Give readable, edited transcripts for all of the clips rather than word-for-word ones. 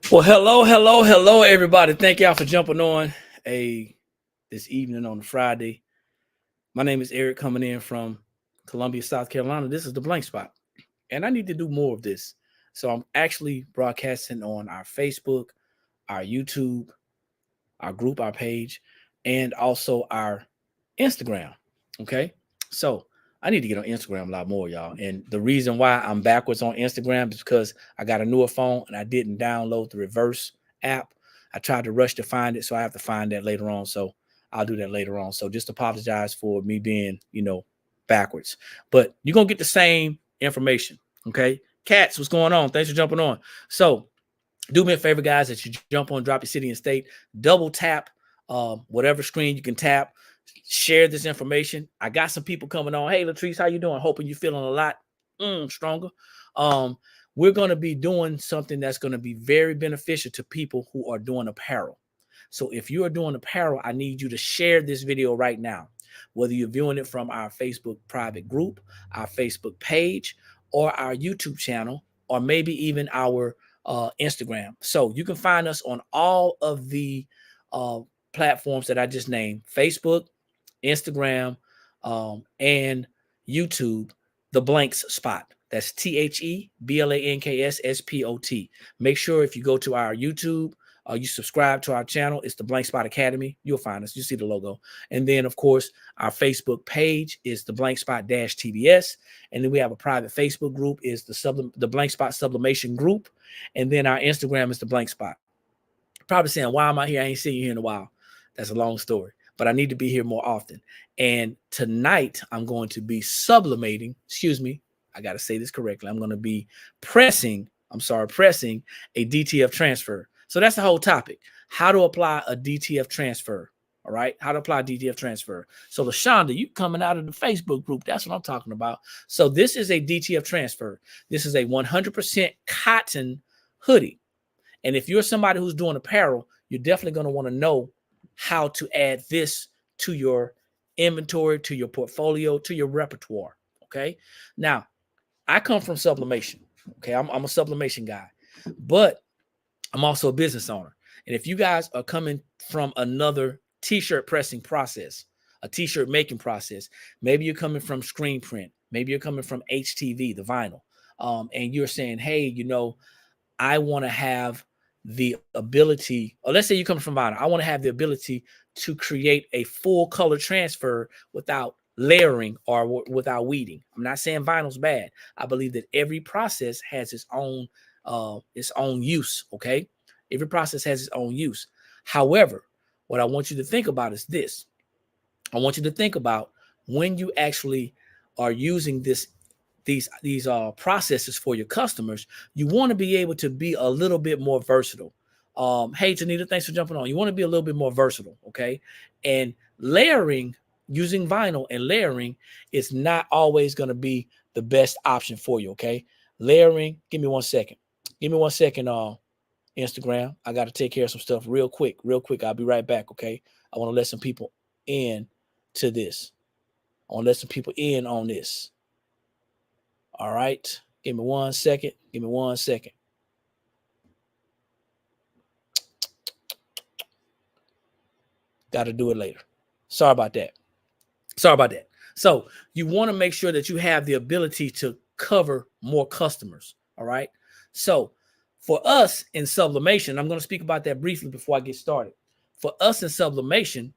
Well, hello, everybody. Thank y'all for jumping on a this evening on a Friday. My name is Eric, coming in from Columbia, South Carolina. This is the Blank Spot, and I need to do more of this. So I'm actually broadcasting on our Facebook, our YouTube, our group, our page, and also our Instagram. Okay, so I need to get on Instagram a lot more, y'all. And the reason why I'm backwards on Instagram is because I got a newer phone and I didn't download the reverse app. I tried to rush to find it, so I have to find that later on. So I'll do that later on. So just apologize for me being, backwards. But you're gonna get the same information. Okay. Cats, what's going on? Thanks for jumping on. So do me a favor, guys, that you jump on, drop your city and state, double tap whatever screen you can tap, share this information. I got some people coming on. Hey, Latrice, how you doing? Hoping you're feeling a lot stronger. Um, we're going to be doing something that's going to be very beneficial to people who are doing apparel. So if you are doing apparel, I need you to share this video right now, whether you're viewing it from our Facebook private group, our Facebook page, or our YouTube channel, or maybe even our Instagram. So you can find us on all of the platforms that I just named: Facebook, Instagram, and YouTube. The Blanks Spot. That's TheBlankSpot. Make sure if you go to our YouTube, you subscribe to our channel. It's the Blank Spot Academy. You'll find us. You see the logo. And then, of course, our Facebook page is the Blank Spot TBS. And then we have a private Facebook group, is the Blank Spot Sublimation Group. And then our Instagram is the Blank Spot. Probably saying, why am I here? I ain't seen you here in a while. That's a long story, but I need to be here more often. And tonight I'm going to be sublimating, I got to say this correctly. I'm going to be pressing a DTF transfer. So that's the whole topic: how to apply a DTF transfer. All right, how to apply DTF transfer. So LaShonda, you coming out of the Facebook group. That's what I'm talking about. So this is a DTF transfer. This is a 100% cotton hoodie. And if you're somebody who's doing apparel, you're definitely going to want to know how to add this to your inventory, to your portfolio, to your repertoire. Okay. Now, I come from sublimation. Okay. I'm a sublimation guy, but I'm also a business owner. And if you guys are coming from another t-shirt pressing process, a t-shirt making process, maybe you're coming from screen print, maybe you're coming from HTV, the vinyl, and you're saying, hey, I want to have the ability, or let's say you come from vinyl, I want to have the ability to create a full color transfer without layering or without weeding. I'm not saying vinyl's bad. I believe that every process has its own use. Okay, every process has its own use. However, what I want you to think about is this. I want you to think about when you actually are using these processes for your customers, you want to be able to be a little bit more versatile. Hey, Janita, thanks for jumping on. You want to be a little bit more versatile, okay? And layering, using vinyl and layering is not always going to be the best option for you, okay? Layering, give me 1 second. Give me 1 second, Instagram. I got to take care of some stuff real quick. I'll be right back, okay? I want to let some people in to this. I want to let some people in on this. All right. Give me 1 second. Got to do it later. Sorry about that. So you want to make sure that you have the ability to cover more customers. All right. So for us in sublimation, I'm going to speak about that briefly before I get started. For us in sublimation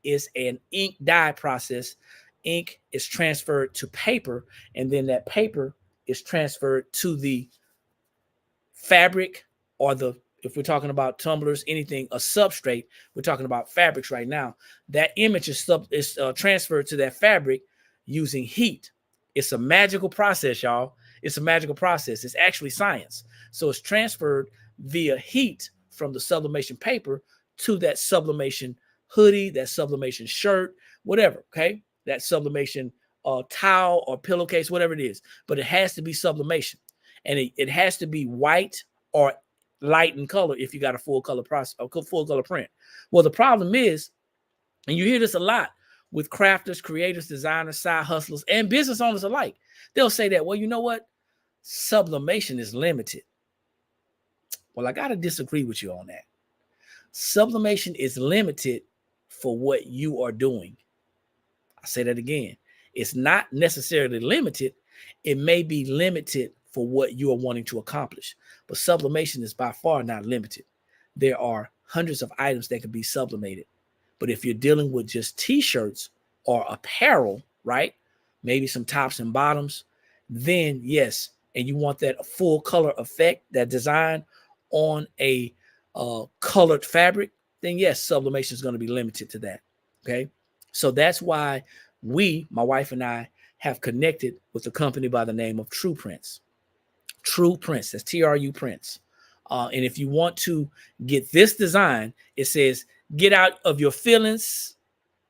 is an ink dye process. Ink is transferred to paper, and then that paper is transferred to the fabric, or if we're talking about tumblers, anything, a substrate, we're talking about fabrics right now. That image is transferred to that fabric using heat. It's a magical process, y'all. It's a magical process. It's actually science. So it's transferred via heat from the sublimation paper to that sublimation hoodie, that sublimation shirt, whatever, okay? That sublimation towel or pillowcase, whatever it is. But it has to be sublimation. And it has to be white or light in color if you got a full color process, a full color print. Well, the problem is, and you hear this a lot with crafters, creators, designers, side hustlers, and business owners alike. They'll say that, well, you know what? Sublimation is limited. Well, I got to disagree with you on that. Sublimation is limited for what you are doing. I say that again. It's not necessarily limited. It may be limited for what you are wanting to accomplish, but sublimation is by far not limited. There are hundreds of items that can be sublimated. But if you're dealing with just t-shirts or apparel, right? Maybe some tops and bottoms, then yes, and you want that full color effect, that design on a colored fabric, then yes, sublimation is going to be limited to that. Okay. So that's why my wife and I, have connected with a company by the name of True Prints. True Prints, that's TRU Prints. And if you want to get this design, it says, get out of your feelings,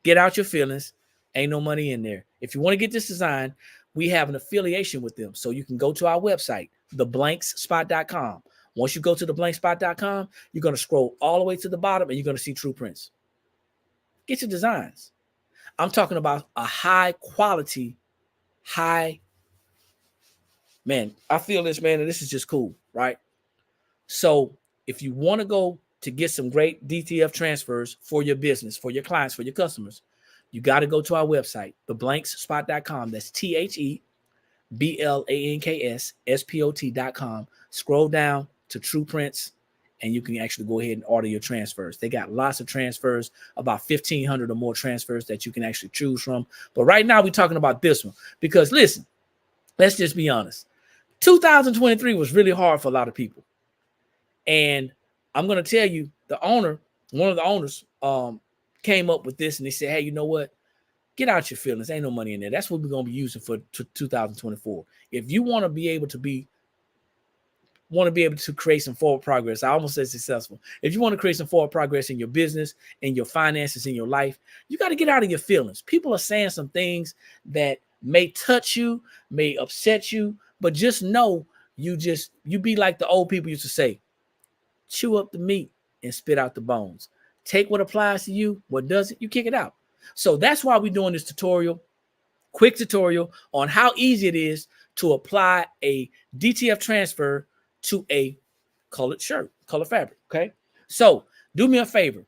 get out your feelings. Ain't no money in there. If you want to get this design, we have an affiliation with them. So you can go to our website, theblankspot.com. Once you go to theblankspot.com, you're going to scroll all the way to the bottom and you're going to see True Prints. Get your designs. I'm talking about a high quality, man, I feel this, man, and this is just cool, right? So if you want to go to get some great DTF transfers for your business, for your clients, for your customers, you got to go to our website, theblankspot.com. That's TheBlankSpot.com. Scroll down to True Prints, and you can actually go ahead and order your transfers. They got lots of transfers, about 1,500 or more transfers that you can actually choose from. But right now we're talking about this one because, listen, let's just be honest. 2023 was really hard for a lot of people. And I'm going to tell you, one of the owners came up with this, and they said, hey, you know what? Get out your feelings. Ain't no money in there. That's what we're going to be using for 2024. If you want to be able to create some forward progress, I almost said successful. If you want to create some forward progress in your business, in your finances, in your life, you got to get out of your feelings. People are saying some things that may touch you, may upset you, but just know you be like the old people used to say, chew up the meat and spit out the bones. Take what applies to you, what doesn't, you kick it out. So that's why we're doing this quick tutorial on how easy it is to apply a DTF transfer to a colored shirt, color fabric, okay? So do me a favor.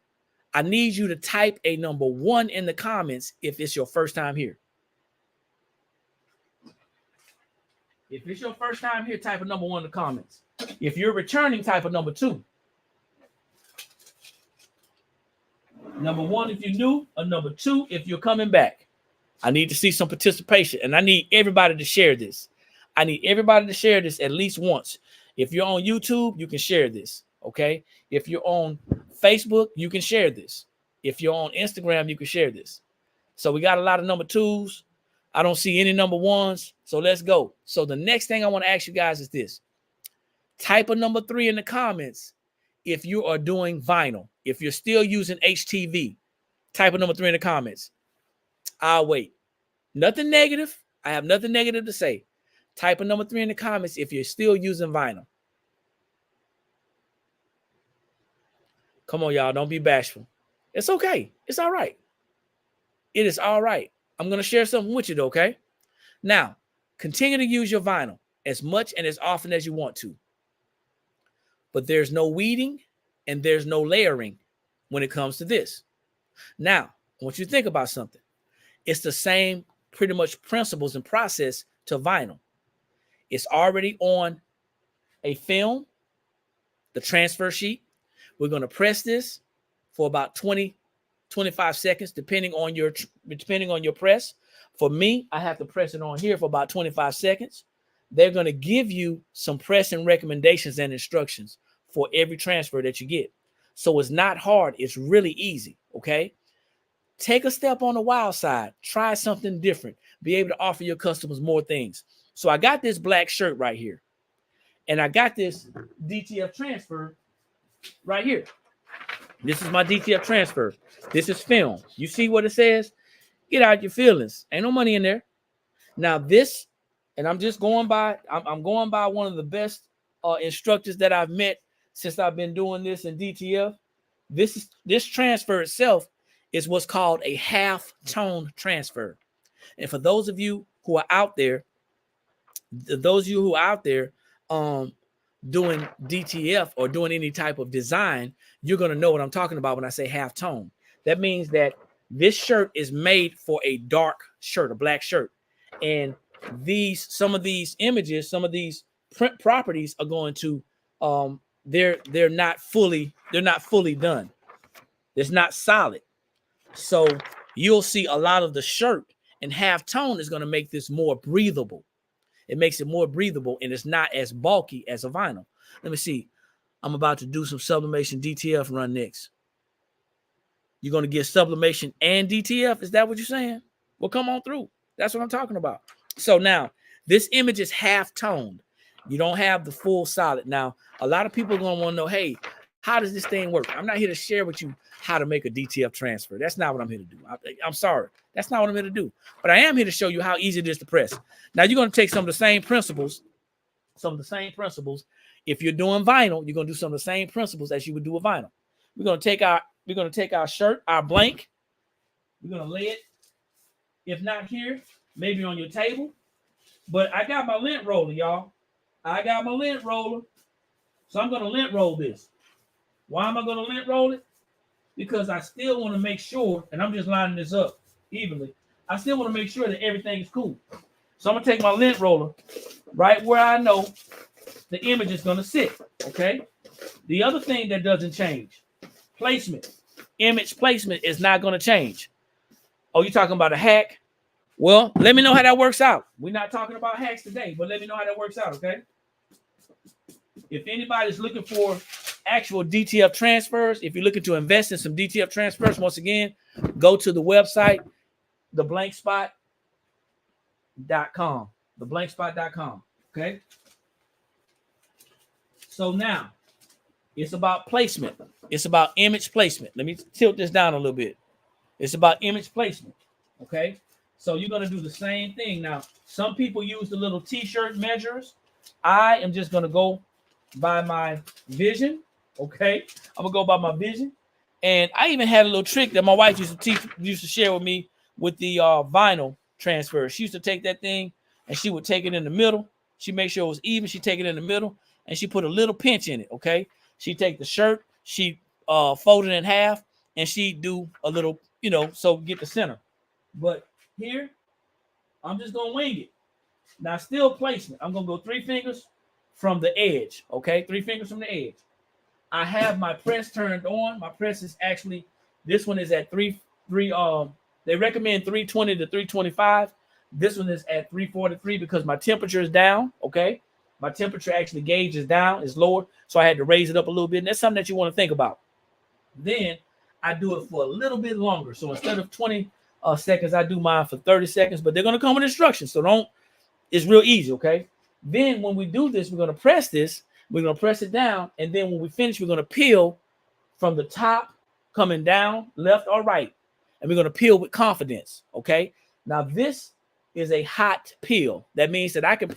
I need you to type a number 1 in the comments if it's your first time here. If it's your first time here, type a number 1 in the comments. If you're returning, type a number 2. Number 1 if you're new, or number 2 if you're coming back. I need to see some participation, and I need everybody to share this. I need everybody to share this at least once. If you're on YouTube, you can share this, okay? If you're on Facebook, you can share this. If you're on Instagram, you can share this. So we got a lot of number 2s. I don't see any number 1s, so let's go. So the next thing I want to ask you guys is this. Type a number 3 in the comments if you are doing vinyl. If you're still using HTV, type a number 3 in the comments. I'll wait. Nothing negative. I have nothing negative to say. Type a number 3 in the comments if you're still using vinyl. Come on, y'all. Don't be bashful. It's okay. It's all right. It is all right. I'm going to share something with you, though, okay? Now, continue to use your vinyl as much and as often as you want to. But there's no weeding and there's no layering when it comes to this. Now, I want you to think about something. It's the same pretty much principles and process to vinyl. It's already on a film, the transfer sheet. We're going to press this for about 20, 25 seconds, depending on your press. For me, I have to press it on here for about 25 seconds. They're going to give you some pressing recommendations and instructions for every transfer that you get. So it's not hard. It's really easy, okay? Take a step on the wild side. Try something different. Be able to offer your customers more things. So I got this black shirt right here. And I got this DTF transfer right here. This is my DTF transfer. This is film. You see what it says? Get out your feelings. Ain't no money in there. Now this, and I'm just going by, I'm going by one of the best instructors that I've met since I've been doing this in DTF. This transfer itself is what's called a half tone transfer. And for those of you who are out there, doing DTF or doing any type of design, you're going to know what I'm talking about when I say half tone. That means that this shirt is made for a dark shirt, a black shirt. And some of these images, some of these print properties are going to, they're not fully done. It's not solid. So you'll see a lot of the shirt, and half tone is going to make this more breathable. It makes it more breathable, and it's not as bulky as a vinyl. Let me see. I'm about to do some sublimation DTF run next. You're going to get sublimation and DTF? Is that what you're saying? Well, come on through. That's what I'm talking about. So now, this image is half toned. You don't have the full solid. Now, a lot of people are going to want to know, hey, how does this thing work? I'm not here to share with you how to make a DTF transfer. That's not what I'm here to do. I'm sorry. That's not what I'm here to do. But I am here to show you how easy it is to press. Now, you're going to take some of the same principles. If you're doing vinyl, you're going to do some of the same principles as you would do a vinyl. We're going to take our shirt, our blank. We're going to lay it, if not here, maybe on your table. But I got my lint roller, y'all. I got my lint roller. So I'm going to lint roll this. Why am I going to lint roll it? Because I still want to make sure, and I'm just lining this up evenly, I still want to make sure that everything is cool. So I'm going to take my lint roller right where I know the image is going to sit, okay? The other thing that doesn't change, placement. Image placement is not going to change. Oh, you're talking about a hack? Well, let me know how that works out. We're not talking about hacks today, but let me know how that works out, okay? If anybody's looking for actual DTF transfers, if you're looking to invest in some DTF transfers, once again, go to the website, theblankspot.com. Theblankspot.com, okay? So now, it's about placement. It's about image placement. Let me tilt this down a little bit. It's about image placement, okay? So you're going to do the same thing. Now, some people use the little t-shirt measures. I am just going to go by my vision, okay? I'm going to go by my vision. And I even had a little trick that my wife used to share with me with the vinyl transfer. She used to take that thing, and she would take it in the middle. She made sure it was even. She take it in the middle, and she put a little pinch in it, okay? She take the shirt, she fold it in half, and she do a little, so get the center. But here, I'm just going to wing it. Now, still placement. I'm going to go 3 fingers from the edge, okay? 3 fingers from the edge. I have my press turned on. My press is actually, this one is at they recommend 320 to 325. This one is at 343 because my temperature is down, okay? My temperature actually gauge is down, is lower, so I had to raise it up a little bit, and that's something that you want to think about. Then I do it for a little bit longer. So instead of 20 seconds, I do mine for 30 seconds, but they're going to come with instructions, so it's real easy, okay? Then when we do this, we're going to press this, we're going to press it down, and then when we finish, we're going to peel from the top, coming down, left or right, and we're going to peel with confidence, okay? Now this is a hot peel. That means that I can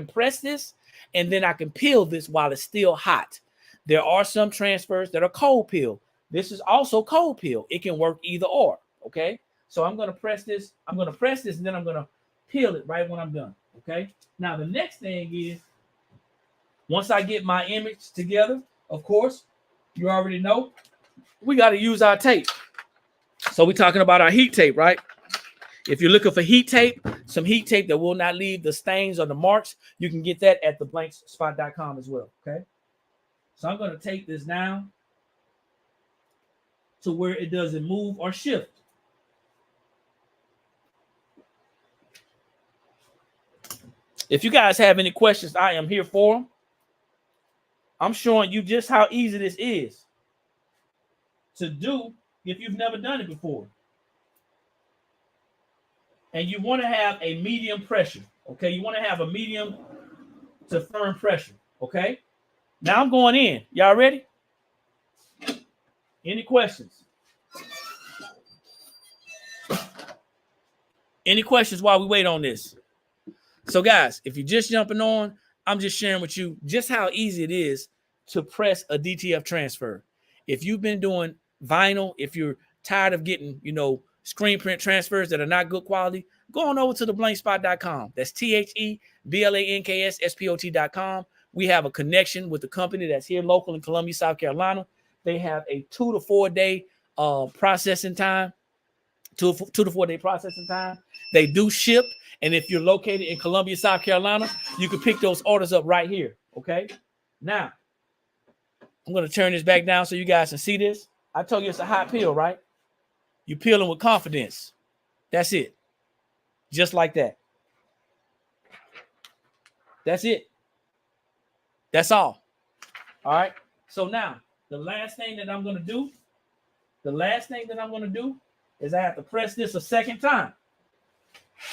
press this, and then I can peel this while it's still hot. There are some transfers that are cold peel. This is also cold peel. It can work either or, okay? So I'm going to press this. And then I'm going to peel it right when I'm done, okay? Now, the next thing is, once I get my image together, of course, you already know, we got to use our tape. So we're talking about our heat tape, right? If you're looking for heat tape, some heat tape that will not leave the stains or the marks, you can get that at theblankspot.com as well, okay? So I'm going to take this down to where it doesn't move or shift. If you guys have any questions, I am here for them. I'm showing you just how easy this is to do if you've never done it before. And you want to have a medium pressure, okay? You want to have a medium to firm pressure, okay? Now I'm going in. Y'all ready? Any questions? Any questions while we wait on this? So guys, if you're just jumping on, I'm just sharing with you just how easy it is to press a DTF transfer. If you've been doing vinyl, if you're tired of getting, screen print transfers that are not good quality, go on over to theblankspot.com. That's THEBLANKSSPOT.com, we have a connection with the company that's here local in Columbia, South Carolina. They have a 2 to 4 day processing time. 2 to 4 day processing time. They do ship. And if you're located in Columbia, South Carolina, you can pick those orders up right here. Okay. Now, I'm going to turn this back down so you guys can see this. I told you it's a hot peel, right? You peel them with confidence. That's it. Just like that. That's it. That's all. All right. So now, the last thing that I'm going to do is I have to press this a second time.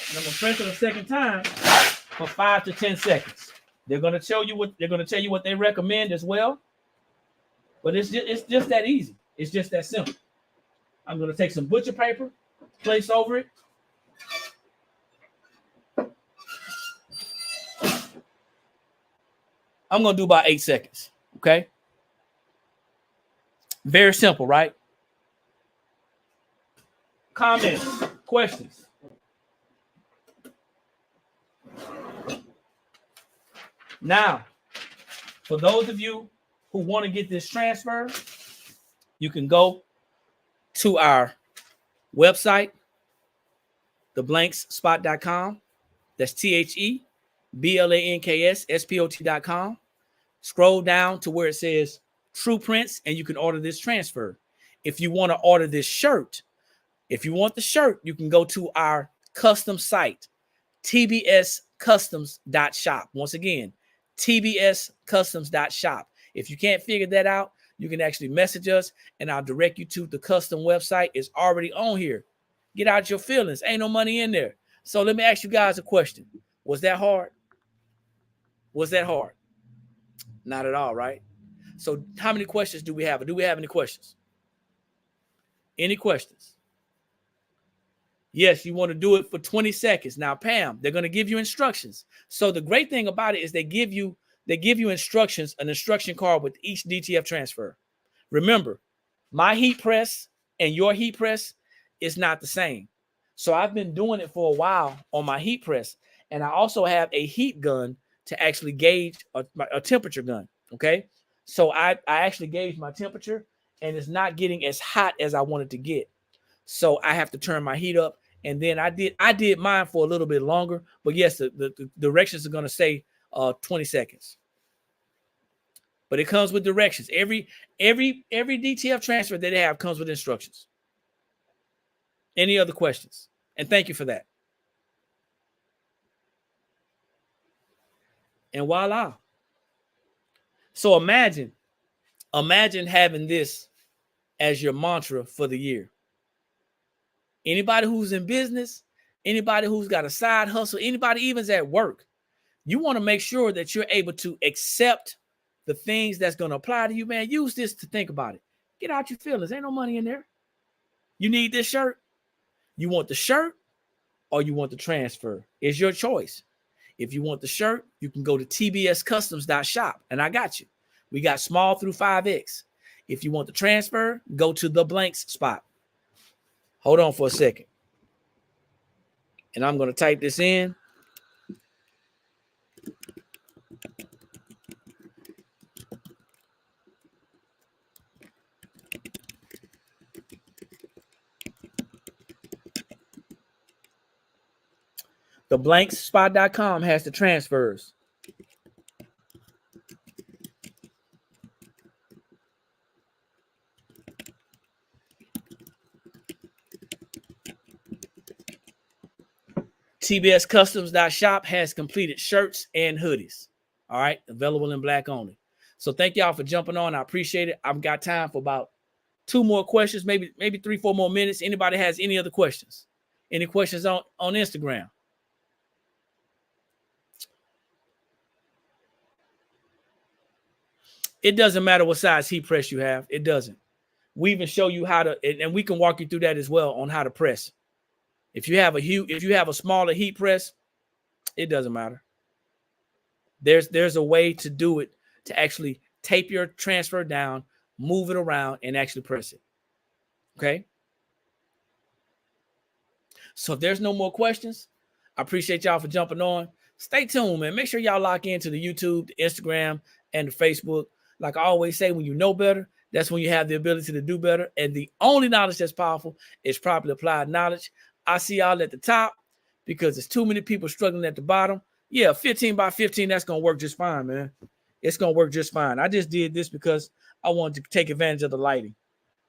And I'm going to press it a second time for 5 to 10 seconds. They're going to tell you what they recommend as well. But it's just that easy. It's just that simple. I'm going to take some butcher paper, place over it. I'm going to do about 8 seconds. Okay. Very simple, right? Comments, questions. Now, for those of you who want to get this transfer, you can go to our website, theblankspot.com. That's THEBLANKSSPOT.com. Scroll down to where it says True Prints, and you can order this transfer. If you want to order this shirt, if you want the shirt, you can go to our custom site, tbscustoms.shop. Once again, tbscustoms.shop. If you can't figure that out, you can actually message us and I'll direct you to the custom website. It's already on here. Get out your feelings. Ain't no money in there. So let me ask you guys a question. Was that hard? Was that hard? Not at all, right? So how many questions do we have? Do we have any questions? Any questions? Yes, you want to do it for 20 seconds. Now, Pam, they're going to give you instructions. So the great thing about it is they give you instructions, an instruction card with each DTF transfer. Remember, my heat press and your heat press is not the same. So I've been doing it for a while on my heat press. And I also have a heat gun to actually gauge a temperature gun. Okay. So I actually gauge my temperature and it's not getting as hot as I wanted to get. So I have to turn my heat up. And then I did mine for a little bit longer. But yes, the directions are going to say 20 seconds. But it comes with directions. Every DTF transfer that they have comes with instructions. Any other questions? And thank you for that. And voila. So imagine having this as your mantra for the year. Anybody who's in business, anybody who's got a side hustle, anybody even's at work, you want to make sure that you're able to accept the things that's going to apply to you, man. Use this to think about it. Get out your feelings. Ain't no money in there. You need this shirt. You want the shirt or you want the transfer? It's your choice. If you want the shirt, you can go to tbscustoms.shop and I got you. We got small through 5X. If you want the transfer, go to the blanks spot. Hold on for a second. And I'm going to type this in. Theblankspot.com has the transfers. TBScustoms.shop has completed shirts and hoodies. All right, available in black only. So thank y'all for jumping on. I appreciate it. I've got time for about 2 more questions, maybe 3-4 more minutes. Anybody has any other questions? Any questions on Instagram? It doesn't matter what size heat press you have. It doesn't. We even show you how to, and we can walk you through that as well on how to press. If you have a smaller heat press, it doesn't matter. There's a way to do it, to actually tape your transfer down, move it around, and actually press it. Okay. So if there's no more questions, I appreciate y'all for jumping on. stay tuned, man. Make sure y'all lock into the YouTube, the Instagram, and the Facebook. Like I always say, when you know better, that's when you have the ability to do better. And the only knowledge that's powerful is properly applied knowledge. I see y'all at the top because there's too many people struggling at the bottom. Yeah, 15 by 15, that's going to work just fine, man. It's going to work just fine. I just did this because I wanted to take advantage of the lighting.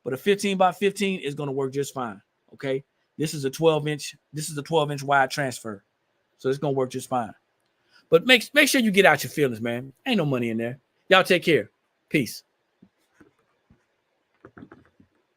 But a 15 by 15 is going to work just fine, okay? This is a 12-inch. This is a 12-inch wide transfer. So it's going to work just fine. But make sure you get out your feelings, man. Ain't no money in there. Y'all take care. Peace.